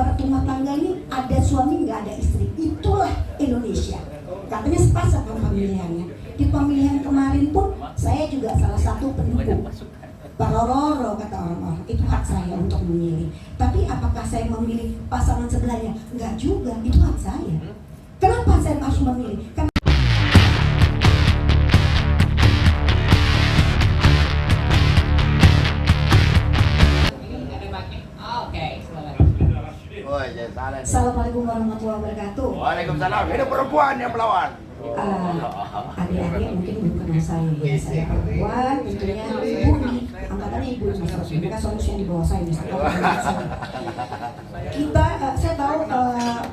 ibarat rumah tangga ini ada suami nggak ada istri. Itulah Indonesia. Katanya sepakat pemilihannya. Di pemilihan kemarin pun saya juga salah satu pendukung. Parororo kata orang-orang, itu hak saya untuk memilih. Tapi apakah saya memilih pasangan sebelahnya? Enggak juga, itu hak saya. Kenapa saya harus memilih? Karena Assalamualaikum warahmatullahi wabarakatuh. Waalaikumsalam. Ini perempuan yang melawan. Adik-adik mungkin belum kenal saya ya. Saya perempuan, tentunya ibu nih. Angkatannya ibu Mas Rosi. Mereka solusi yang di bawah saya saya tahu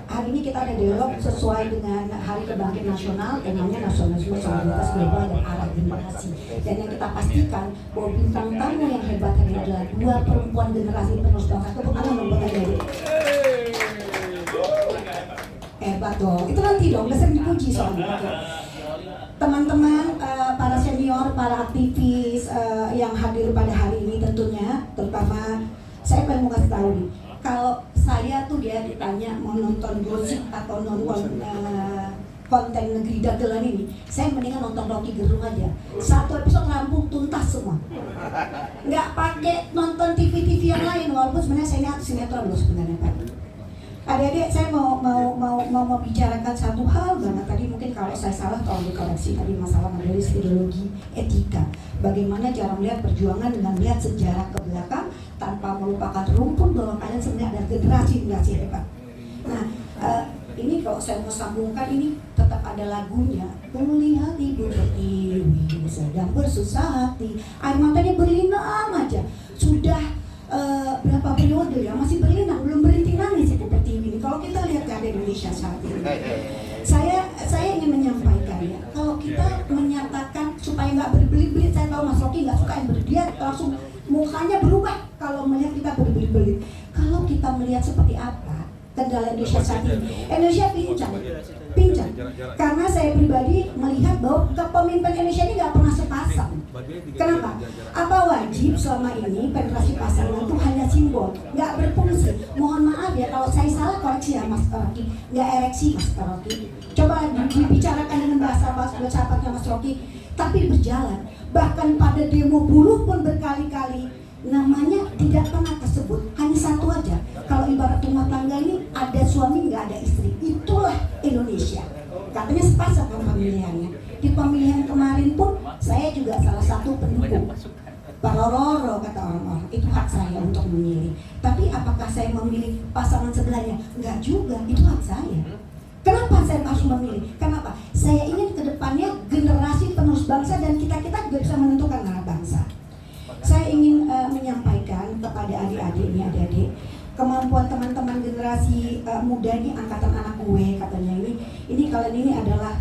hari ini kita ada dialog sesuai dengan Hari Kebangkitan Nasional, temanya nasionalisme, solidaritas global dan arah generasi. Dan yang kita pastikan bahwa bintang tamu yang hebat hari ini adalah dua perempuan generasi penerus bangsa. Tepuk tangan buat adik-adik. Hebat dong, itu nanti dong, udah sering dipuji soalnya. Teman-teman, para senior, para aktivis yang hadir pada hari ini tentunya, terutama saya pengen mau kasih tahu nih, kalau saya tuh dia ditanya mau nonton gosip atau nonton konten negeri dagelan ini, saya mendingan nonton Rocky Gerung aja. Satu episode rampung tuntas semua. Nggak pakai nonton TV-TV yang lain, walaupun sebenarnya saya ini sinetron loh sebenarnya Pak. Adik-adik, saya mau bicarakan satu hal banget. Tadi mungkin kalau saya salah tolong dikoreksi. Tadi masalah modelis ideologi etika. Bagaimana cara melihat perjuangan dengan melihat sejarah ke belakang tanpa melupakan rumpun bahwa kalian sebenarnya ada generasi hebat. Nah, ini kalau saya mau sambungkan ini tetap ada lagunya. Melihat ibu pertiwi sedang bersusah hati, air matanya berlinang aja. Sudah berapa periode ya, masih berlinang, belum berhenti nangis ibu pertiwi ini. Kalau kita lihat keadaan Indonesia saat ini, saya ingin menyampaikan ya, kalau kita menyatakan supaya nggak berbelit-belit, saya tahu Mas Rocky nggak suka yang dia langsung mukanya berubah kalau melihat kita berbelit-belit. Kalau kita melihat seperti apa kendala Indonesia saat ini, Indonesia pincang. Karena saya pribadi melihat bahwa kepemimpinan Indonesia ini nggak pernah sepasang. Kenapa? Apa wajib selama ini penetrasi pasangan itu hanya simbol, nggak berfungsi? Mohon maaf ya kalau saya salah, koreksi ya Mas Rocky. Nggak ereksi Mas Rocky. Coba dibicarakan dengan bahasa sahabatnya Mas Rocky. Tapi berjalan. Bahkan pada demo buruh pun berkali-kali namanya tidak pernah tersebut, hanya satu aja. Kalau ibarat rumah tangga ini ada suami nggak ada istri. Itulah Indonesia. Katanya sepakat pemilihannya. Di pemilihan kemarin pun saya juga salah satu pendukung. Parororo kata orang-orang, itu hak saya untuk memilih. Tapi apakah saya memilih pasangan sebelahnya? Enggak juga, itu hak saya. Kenapa saya harus memilih? Kenapa? Saya ingin kedepannya generasi penerus bangsa dan kita juga bisa menentukan arah bangsa. Saya ingin menyampaikan kepada adik-adik, kemampuan teman-teman generasi muda ini, angkatan anak gue katanya ini kalian ini adalah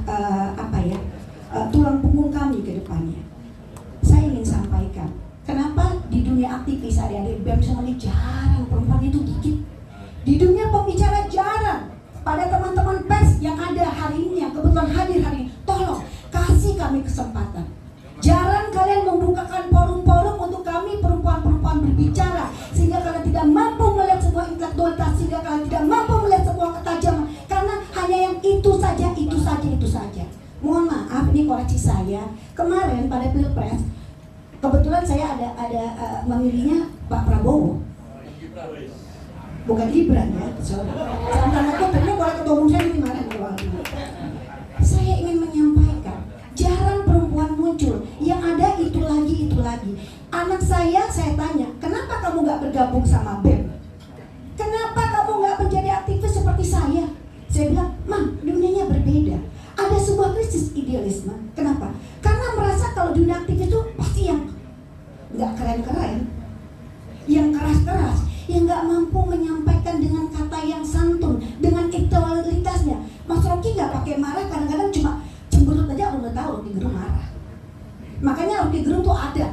tulang punggung kami ke depannya. Saya ingin sampaikan, kenapa di dunia aktivis adik-adik BEM semuanya jarang, perempuan itu dikit. Di dunia pembicara jarang. Pada teman-teman pers yang ada hari ini, yang kebetulan hadir hari ini, tolong kasih kami kesempatan. Jarang kalian membukakan forum-forum untuk kami perempuan-perempuan berbicara, sehingga kalian tidak mampu melihat sebuah intelektualitas, sehingga kalian tidak mampu melihat sebuah ketajaman, karena hanya yang itu saja. Mohon maaf, ini koreksi saya. Kemarin pada Pilpres, kebetulan saya ada memilihnya Pak Prabowo, bukan Gibran ya. Sama tadi boleh ketua umum saya kemarin. Saya ingin menyampaikan, jarang perempuan muncul. Yang ada itu lagi. Anak saya tanya, kenapa kamu nggak bergabung sama BEM? Kenapa kamu nggak menjadi aktivis seperti saya? Saya bilang, Mam, dunianya berbeda. Ada sebuah krisis idealisme. Kenapa? Karena merasa kalau dunia aktivis itu pasti yang nggak keren-keren, yang keras-keras, yang nggak mampu menyampaikan dengan kata yang santun, dengan intelektualitasnya. Mas Rocky nggak pakai marah, kadang-kadang cuma cemberut aja, udah tahu Rocky Gerung marah. Makanya Rocky Gerung tuh ada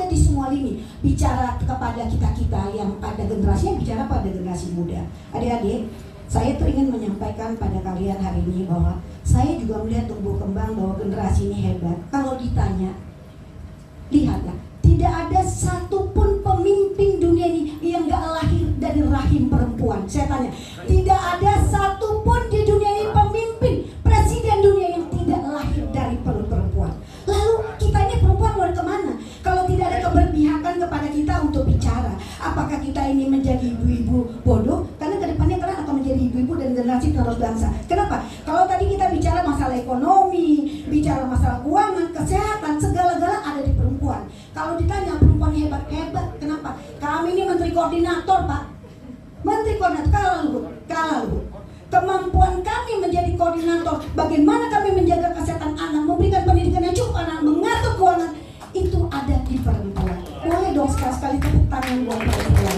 di semua lini, bicara kepada kita yang pada generasinya, bicara pada generasi muda. Adik-adik, saya tuh ingin menyampaikan pada kalian hari ini bahwa saya juga melihat tumbuh kembang bahwa generasi ini hebat. Kalau ditanya, lihatlah, tidak ada satupun pemimpin dunia ini yang gak lahir dari rahim rahim perempuan. Saya tanya, tidak ada satupun di dunia ini pemimpin, presiden dunia yang tidak lahir dari perut perempuan. Lalu kita ini perempuan mau kemana? Kalau tidak ada keberpihakan kepada kita untuk bicara, apakah kita ini menjadi ibu-ibu bodoh? Karena kedepannya kalian akan menjadi ibu-ibu dan generasi penerus bangsa. Kenapa? Kalau tadi kita bicara masalah ekonomi, bicara masalah keuangan, kesehatan, segala-gala ada di perempuan. Kalau ditanya perempuan hebat-hebat, kenapa? Kami ini menteri koordinator, Pak. Menteri koordinator, kalah lu. Kemampuan kami menjadi koordinator, bagaimana kami menjaga kesehatan anak, memberikan pendidikan yang cukup anak, mengatur keuangan, itu ada di perempuan. Boleh dong sekali-sekali tepuk tangan buat perempuan.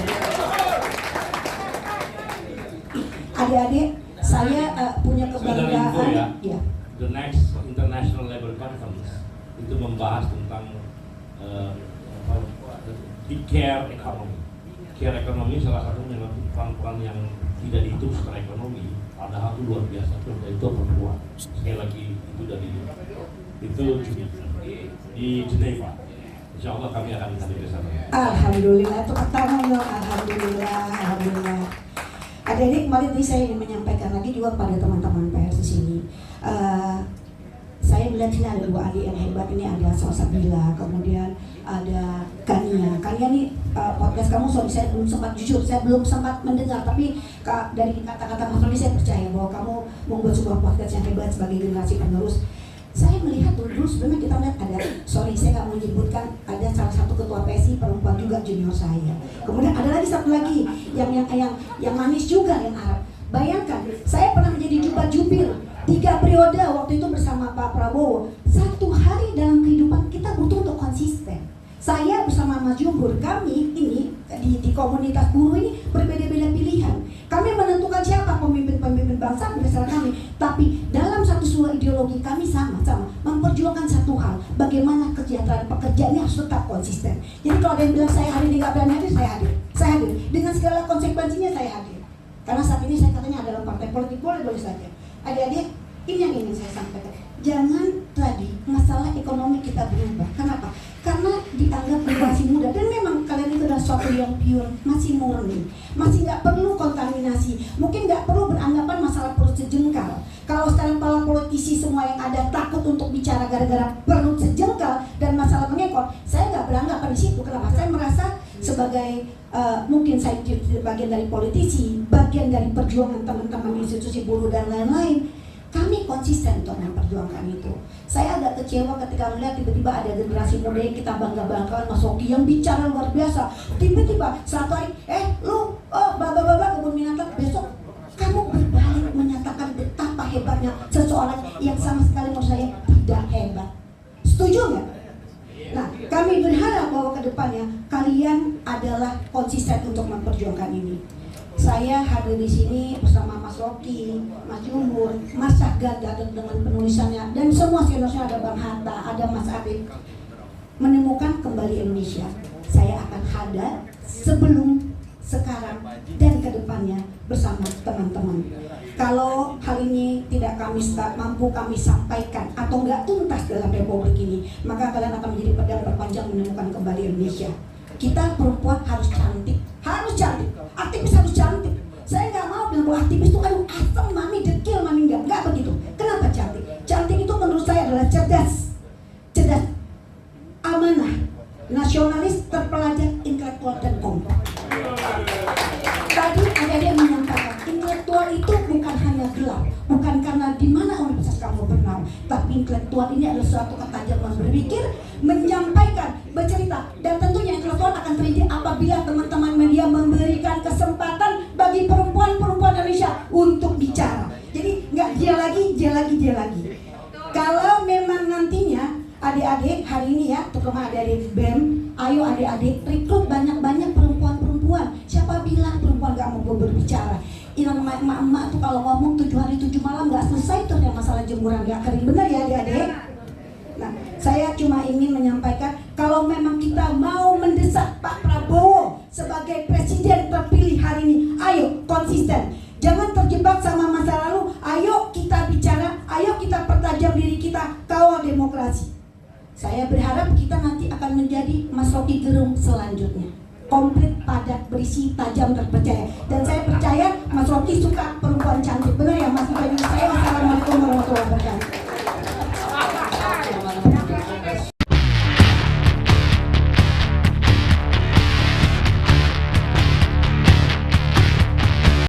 Adik-adik, saya punya kebanggaan. Ya. The next International Labour Conference itu membahas tentang di care economy. Care economy salah satunya perempuan yang tidak dihitung secara ekonomi, padahal itu luar biasa, itu perempuan. Sekali lagi itu dari itu di Geneva. Insya Allah kami akan hadir ke sana. Alhamdulillah, tepuk tangan dong. Alhamdulillah. Adik-adik, kembali tadi saya ingin menyampaikan lagi juga pada teman-teman pers di sini. Saya melihat sini ada dua adik yang hebat. Ini ada Salsabila, kemudian ada Kania. Kania nih podcast kamu, sorry saya belum sempat, jujur saya belum sempat mendengar. Tapi dari kata-kata Mas Roni saya percaya bahwa kamu membuat sebuah podcast yang hebat sebagai generasi penerus. Saya melihat dulu sebenarnya kita melihat ada, sorry saya nggak mau menyebutkan, ada salah satu ketua PSI perempuan juga junior saya. Kemudian ada lagi satu lagi yang manis juga, yang Arab. Bayangkan, saya pernah menjadi jubir 3 periode waktu itu bersama Pak Prabowo. Satu hari dalam kehidupan kita butuh untuk konsisten. Saya bersama Mas Jumbur, kami ini di komunitas buruh ini berbeda-beda pilihan. Kami menentukan siapa pemimpin-pemimpin bangsa berdasarkan kami. Tapi dalam satu suara ideologi kami sama-sama memperjuangkan satu hal. Bagaimana kesejahteraan pekerja ini harus tetap konsisten. Jadi kalau ada yang bilang saya hari ini nggak berani hadir, saya hadir. Saya hadir. Dengan segala konsekuensinya saya hadir. Karena saat ini saya katanya adalah partai politik, boleh saja. Adik-adik, ini yang ingin saya sampaikan. Jangan tadi masalah ekonomi kita berubah. Kenapa? Karena dianggap masih muda, dan memang kalian itu adalah suatu yang pure, masih murni, masih nggak perlu kontaminasi, mungkin nggak perlu beranggapan masalah perut sejengkal. Kalau sekarang para politisi semua yang ada takut untuk bicara gara-gara perut sejengkal dan masalah mengekor, saya nggak beranggapan di situ. Kenapa? Saya merasa sebagai mungkin saya bagian dari politisi, bagian dari perjuangan teman-teman institusi buruh dan lain-lain. Kami konsisten untuk memperjuangkan itu. Saya agak kecewa ketika melihat tiba-tiba ada generasi muda yang kita bangga-banggakan, Mas Oki yang bicara luar biasa. Tiba-tiba satu hari, lu, baba-baba kebun binatang, besok kamu berbalik menyatakan betapa hebatnya seseorang yang sama sekali menurut saya tidak hebat. Setuju nggak? Nah, kami berharap bahwa ke depannya kalian adalah konsisten untuk memperjuangkan ini. Saya hadir di sini bersama Mas Rocky, Mas Jumbur, Mas Sahganda dengan penulisannya, dan semua seniornya, ada Bang Hatta, ada Mas Adit, menemukan kembali Indonesia. Saya akan hadir sebelum, sekarang, dan kedepannya bersama teman-teman. Kalau hal ini tidak mampu kami sampaikan atau nggak tuntas dalam Republik ini, maka kalian akan menjadi pedang berpanjang menemukan kembali Indonesia. Kita perempuan harus cantik, aktivis harus cantik. Saya nggak mau bilang bahwa aktivis itu asem, mami dekil, mami nggak begitu. Kenapa cantik? Cantik itu menurut saya adalah cerdas, amanah, nasionalis, terpelajar, intelektual, dan kompak. Tadi ada yang menyampaikan intelektual itu bukan hanya gelap, bukan karena di mana universitas kamu bernaung, tapi intelektual ini adalah suatu ketajaman berpikir, menyampaikan, bercerita, dan tentunya intelektual akan terjadi apabila teman-teman media memberikan kesempatan bagi perempuan-perempuan Indonesia untuk bicara. Jadi nggak dia lagi. Kalau memang nantinya adik-adik hari ini ya, terutama adik-adik BEM, ayo adik-adik rekrut banyak-banyak perempuan-perempuan. Siapa bilang perempuan nggak mau berbicara? Inang emak-emak tuh kalau ngomong 7 hari 7 malam nggak selesai tuh yang masalah jemuran nggak kering, benar ya adik-adik? Nah, saya cuma ingin menyampaikan kalau memang kita mau mendesak Pak Prabowo sebagai presiden terpilih hari ini, ayo konsisten. Jangan terjebak sama masa lalu. Ayo kita bicara, ayo kita pertajam diri kita, kawal demokrasi. Saya berharap kita nanti akan menjadi Mas Rocky Gerung selanjutnya. komplit, padat, berisi, tajam, terpercaya. Dan saya percaya Mas Rocky suka perempuan cantik, benar ya Mas? Bukan